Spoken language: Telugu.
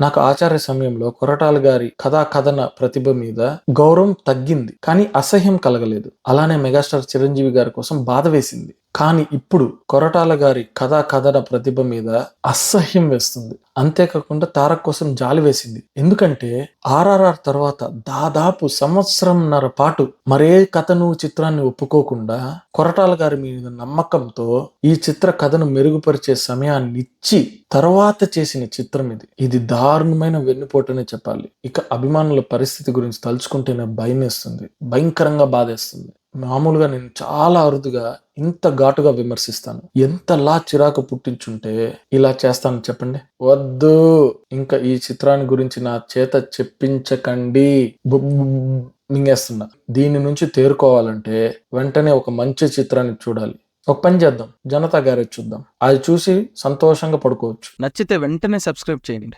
నాకు ఆచార్య సమయంలో కొరటాల గారి కథా కథన ప్రతిభ మీద గౌరవం తగ్గింది, కానీ అసహ్యం కలగలేదు. అలానే మెగాస్టార్ చిరంజీవి గారి కోసం బాధ వేసింది. కానీ ఇప్పుడు కొరటాల గారి కథా కథన ప్రతిభ మీద అసహ్యం వేస్తుంది. అంతేకాకుండా తారక్ కోసం జాలి వేసింది. ఎందుకంటే ఆర్ఆర్ఆర్ తర్వాత దాదాపు సంవత్సరంన్నర పాటు మరే కథను చిత్రాన్ని ఒప్పుకోకుండా కొరటాల గారి మీద నమ్మకంతో ఈ చిత్ర కథను మెరుగుపరిచే సమయాన్ని ఇచ్చి తర్వాత చేసిన చిత్రం ఇది దారుణమైన వెన్నుపోటనే చెప్పాలి. ఇక అభిమానుల పరిస్థితి గురించి తలుచుకుంటేనే భయం వేస్తుంది, భయంకరంగా బాధేస్తుంది. మామూలుగా నేను చాలా అరుదుగా ఇంత ఘాటుగా విమర్శిస్తాను. ఎంతలా చిరాకు పుట్టించుంటే ఇలా చేస్తాను చెప్పండి. వద్దు, ఇంకా ఈ చిత్రాన్ని గురించి నా చేత చెప్పించకండి. మింగేస్తున్నా. దీని నుంచి తేరుకోవాలంటే వెంటనే ఒక మంచి చిత్రాన్ని చూడాలి. ఒక పని చేద్దాం, జనతా గ్యారేజ్ చూద్దాం. అది చూసి సంతోషంగా పడుకోవచ్చు. నచ్చితే వెంటనే సబ్స్క్రైబ్ చేయండి.